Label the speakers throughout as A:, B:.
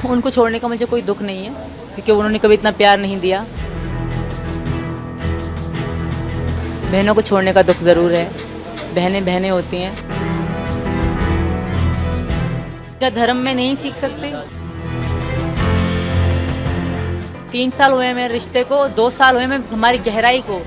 A: उनको छोड़ने का मुझे कोई दुख नहीं है, क्योंकि उन्होंने कभी इतना प्यार नहीं दिया। बहनों को छोड़ने का दुख ज़रूर है, बहनें बहनें होती हैं। क्या धर्म में नहीं सीख सकते? 3 साल हुए मेरे रिश्ते को, 2 साल हुए मैं हमारी गहराई को।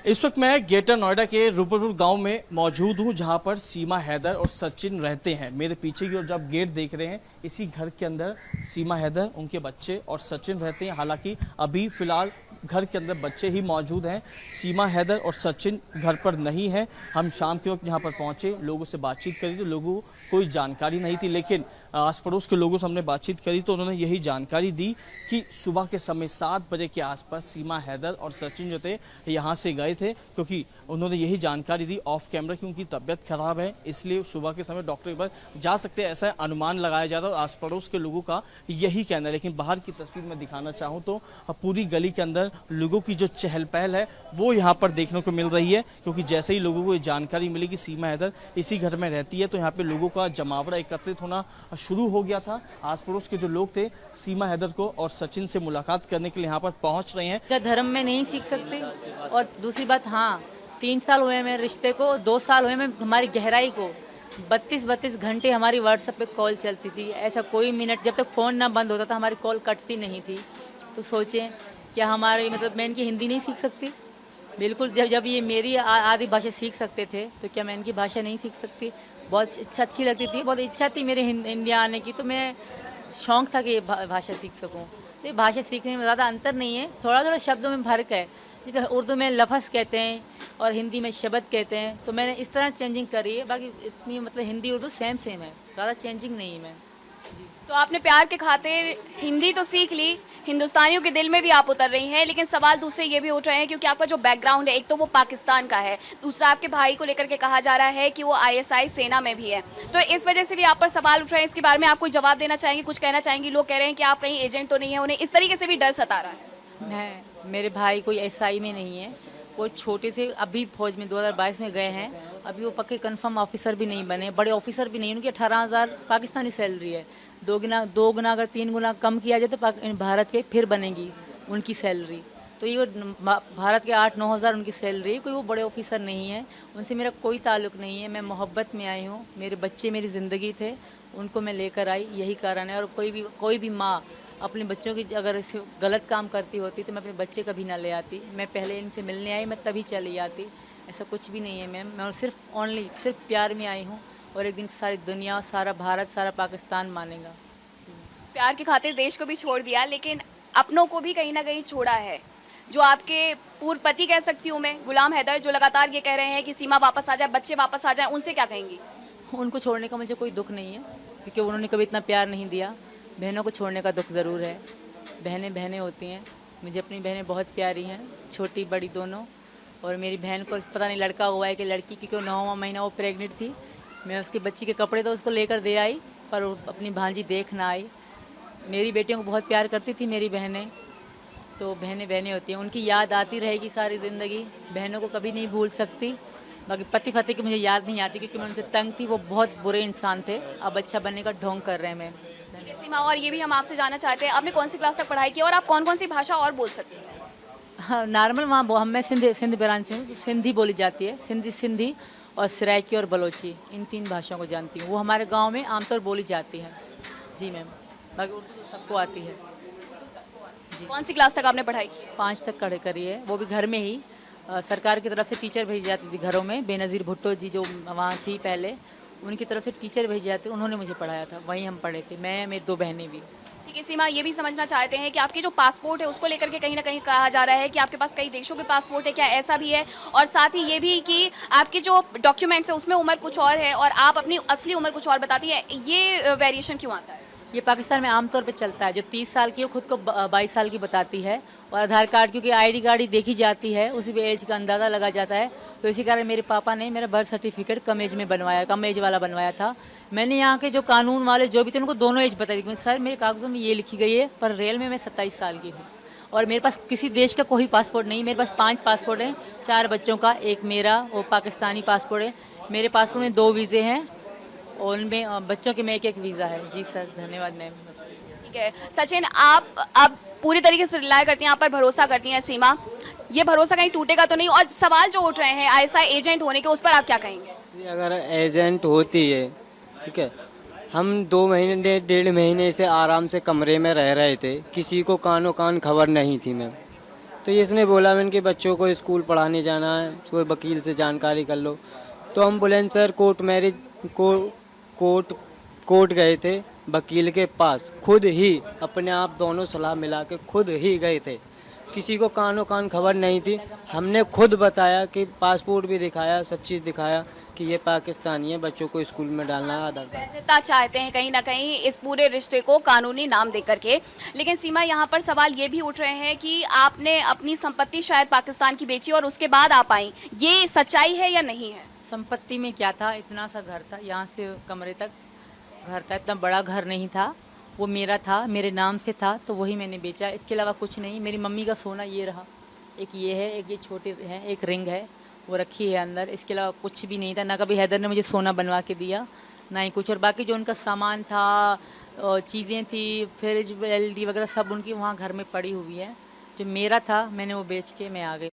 B: इस वक्त मैं ग्रेटर नोएडा के रूपपुर गांव में मौजूद हूं, जहां पर सीमा हैदर और सचिन रहते हैं। मेरे पीछे की ओर जब गेट देख रहे हैं, इसी घर के अंदर सीमा हैदर, उनके बच्चे और सचिन रहते हैं। हालांकि अभी फिलहाल घर के अंदर बच्चे ही मौजूद हैं, सीमा हैदर और सचिन घर पर नहीं है। हम शाम के वक्त यहाँ पर पहुंचे, लोगों से बातचीत करी तो लोगों को कोई जानकारी नहीं थी, लेकिन आस पड़ोस के लोगों से हमने बातचीत करी तो उन्होंने यही जानकारी दी कि सुबह के समय 7 बजे के आसपास सीमा हैदर और सचिन जो थे यहाँ से गए थे, क्योंकि उन्होंने यही जानकारी दी ऑफ कैमरा कि उनकी तबीयत खराब है, इसलिए सुबह के समय डॉक्टर के पास जा सकते हैं, ऐसा अनुमान लगाया जाता है और आस पड़ोस के लोगों का यही कहना है। लेकिन बाहर की तस्वीर में दिखाना चाहूँ तो पूरी गली के अंदर लोगों की जो चहल पहल है वो यहाँ पर देखने को मिल रही है, क्योंकि जैसे ही लोगों को ये जानकारी मिली कि सीमा हैदर इसी घर में रहती है तो यहाँ पे लोगों का जमावड़ा एकत्रित होना शुरू हो गया था। आस पड़ोस के जो लोग थे सीमा हैदर को और सचिन से मुलाकात करने के लिए यहाँ पर पहुँच रहे हैं।
A: क्या धर्म में नहीं सीख सकते? और दूसरी बात, हाँ 3 साल हुए मेरे रिश्ते को, 2 साल हुए मैं हमारी गहराई को। 32 घंटे हमारी व्हाट्सएप पे कॉल चलती थी, ऐसा कोई मिनट जब तक फ़ोन ना बंद होता था हमारी कॉल कटती नहीं थी। तो सोचें, क्या हमारी मतलब मैं इनकी हिंदी नहीं सीख सकती? बिल्कुल, जब ये मेरी आदि भाषा सीख सकते थे तो क्या मैं इनकी भाषा नहीं सीख सकती? बहुत अच्छी लगती थी, बहुत इच्छा थी मेरे इंडिया आने की, तो मैं शौक़ था कि ये भाषा सीख सकूँ। तो ये भाषा सीखने में ज़्यादा अंतर नहीं है, थोड़ा थोड़ा शब्दों में फ़र्क है। जैसे उर्दू में लफ्ज़ कहते हैं और हिंदी में शब्द कहते हैं, तो मैंने इस तरह चेंजिंग करी है। बाकी इतनी मतलब हिंदी उर्दू सेम है, ज़्यादा चेंजिंग नहीं है मैं।
C: तो आपने प्यार के खातिर हिंदी तो सीख ली, हिंदुस्तानियों के दिल में भी आप उतर रही हैं, लेकिन सवाल दूसरे ये भी उठ रहे हैं क्योंकि आपका जो बैकग्राउंड है, एक तो वो पाकिस्तान का है, दूसरा आपके भाई को लेकर के कहा जा रहा है कि वो आईएसआई सेना में भी है। तो इस वजह से भी आप पर सवाल उठ रहे हैं। इसके बारे में आप कोई जवाब देना चाहेंगे, कुछ कहना चाहेंगी? लोग कह रहे हैं कि आप कहीं एजेंट तो नहीं है, उन्हें इस तरीके से भी डर सता रहा है।
A: मेरे भाई कोई एसआई में नहीं है, वो छोटे से अभी फौज में 2022 में गए हैं, अभी वो पक्के कंफर्म ऑफिसर भी नहीं बने, बड़े ऑफिसर भी नहीं। उनकी 18,000 पाकिस्तानी सैलरी है, 2 गुना अगर 3 गुना कम किया जाए तो भारत के फिर बनेगी उनकी सैलरी। तो ये भारत के 8-9 हज़ार उनकी सैलरी, कोई वो बड़े ऑफिसर नहीं है, उनसे मेरा कोई ताल्लुक़ नहीं है। मैं मोहब्बत में आई हूँ, मेरे बच्चे मेरी ज़िंदगी थे, उनको मैं लेकर आई, यही कारण है। और कोई भी माँ अपने बच्चों की अगर गलत काम करती होती तो मैं अपने बच्चे कभी ना ले आती। मैं पहले इनसे मिलने आई, मैं तभी चली आती। ऐसा कुछ भी नहीं है मैम, मैं सिर्फ प्यार में आई हूँ और एक दिन सारी दुनिया, सारा भारत, सारा पाकिस्तान मानेगा।
C: प्यार की खातिर देश को भी छोड़ दिया, लेकिन अपनों को भी कहीं ना कहीं छोड़ा है। जो आपके पूर्व पति कह सकती हूँ मैं, गुलाम हैदर, जो लगातार ये कह रहे हैं कि सीमा वापस आ जाए, बच्चे वापस आ जाए, उनसे क्या कहेंगी?
A: उनको छोड़ने का मुझे कोई दुख नहीं है, क्योंकि उन्होंने कभी इतना प्यार नहीं दिया। बहनों को छोड़ने का दुख ज़रूर है, बहनें बहनें होती हैं। मुझे अपनी बहनें बहुत प्यारी हैं, छोटी बड़ी दोनों। और मेरी बहन को पता नहीं लड़का हुआ है कि लड़की, क्योंकि 9वां महीना वो प्रेग्नेंट थी। मैं उसकी बच्ची के कपड़े तो उसको लेकर दे आई, पर वो अपनी भांजी देख ना आई। मेरी बेटियों को बहुत प्यार करती थी मेरी बहनें, तो बहनें बहनें होती हैं। उनकी याद आती रहेगी सारी ज़िंदगी, बहनों को कभी नहीं भूल सकती। बाकी पति फति की मुझे याद नहीं आती, क्योंकि मैं उनसे तंग थी, वो बहुत बुरे इंसान थे। अब अच्छा बनने का ढोंग कर रहे हैं मैम।
C: सीमा, और ये भी हम आपसे जानना चाहते हैं, आपने कौन सी क्लास तक पढ़ाई की और आप कौन कौन सी भाषा और बोल सकती हैं?
A: हाँ, नॉर्मल वहाँ मैं सिंध ब्रांच से हूँ, सिंधी बोली जाती है। सिंधी और सराइकी और बलोची, इन 3 भाषाओं को जानती हूँ। वो हमारे गांव में आमतौर बोली जाती है। जी मैम, बाकी उर्दू तो सबको आती है।
C: जी। कौन सी क्लास तक आपने पढ़ाई की?
A: 5 तक करी है, वो भी घर में ही। सरकार की तरफ से टीचर भेजी जाती थी घरों में। बेनज़ीर भुट्टो जी जो वहाँ थी पहले, उनकी तरफ से टीचर भेजे जाते, उन्होंने मुझे पढ़ाया था, वहीं हम पढ़े थे, मैं, मेरी 2 बहनें भी।
C: ठीक है सीमा, ये भी समझना चाहते हैं कि आपके जो पासपोर्ट है उसको लेकर के कहीं ना कहीं कहा जा रहा है कि आपके पास कई देशों के पासपोर्ट है, क्या ऐसा भी है? और साथ ही ये भी कि आपके जो डॉक्यूमेंट्स है उसमें उम्र कुछ और है और आप अपनी असली उम्र कुछ और बताती है, ये वेरिएशन क्यों आता है?
A: ये पाकिस्तान में आमतौर पे चलता है। जो 30 साल की वो खुद को 22 साल की बताती है, और आधार कार्ड क्योंकि आईडी कार्ड देखी जाती है, उसी पे एज का अंदाज़ा लगा जाता है। तो इसी कारण मेरे पापा ने मेरा बर्थ सर्टिफिकेट कम एज वाला बनवाया था। मैंने यहाँ के जो कानून वाले जो भी थे उनको दोनों एज बताई थी। सर मेरे कागज़ों में ये लिखी गई है, पर रियल में मैं 27 साल की हूँ और मेरे पास किसी देश का कोई पासपोर्ट नहीं। मेरे पास 5 पासपोर्ट हैं, 4 बच्चों का, एक मेरा, वो पाकिस्तानी पासपोर्ट है। मेरे पासपोर्ट में 2 वीज़े हैं उनमें बच्चों के में एक वीज़ा है। जी सर, धन्यवाद मैम।
C: ठीक है सचिन, आप अब पूरी तरीके से रिलाय करती हैं, आप पर भरोसा करती हैं सीमा, ये भरोसा कहीं टूटेगा तो नहीं? और सवाल जो उठ रहे हैं आईएसआई एजेंट होने के, उस पर आप क्या कहेंगे?
D: ये अगर एजेंट होती है, ठीक है, हम 2 महीने 1.5 महीने से आराम से कमरे में रह रहे थे, किसी को कानो कान खबर नहीं थी मैम। तो ये इसने बोला मैंने कि बच्चों को स्कूल पढ़ाने जाना है, कोई वकील से जानकारी कर लो। तो हम बोले सर कोर्ट गए थे, वकील के पास खुद ही अपने आप दोनों सलाह मिला के खुद ही गए थे, किसी को कानो कान खबर नहीं थी। हमने खुद बताया कि पासपोर्ट भी दिखाया, सब चीज़ दिखाया कि ये पाकिस्तानी है, बच्चों को स्कूल में डालना है, आधार कार्ड।
C: वैधता चाहते हैं कहीं ना कहीं इस पूरे रिश्ते को कानूनी नाम दे करके। लेकिन सीमा, यहाँ पर सवाल ये भी उठ रहे हैं कि आपने अपनी संपत्ति शायद पाकिस्तान की बेची और उसके बाद आप आई, ये सच्चाई है या नहीं है?
A: संपत्ति में क्या था, इतना सा घर था, यहाँ से कमरे तक घर था, इतना बड़ा घर नहीं था, वो मेरा था, मेरे नाम से था, तो वही मैंने बेचा, इसके अलावा कुछ नहीं। मेरी मम्मी का सोना ये रहा, एक ये है, एक ये छोटे हैं, एक रिंग है, वो रखी है अंदर, इसके अलावा कुछ भी नहीं था। ना कभी हैदर ने मुझे सोना बनवा के दिया, ना ही कुछ। और बाकी जो उनका सामान था, चीज़ें थी, फ्रिज एलडी वगैरह सब उनकी वहाँ घर में पड़ी हुई है। जो मेरा था मैंने वो बेच के मैं आ गई।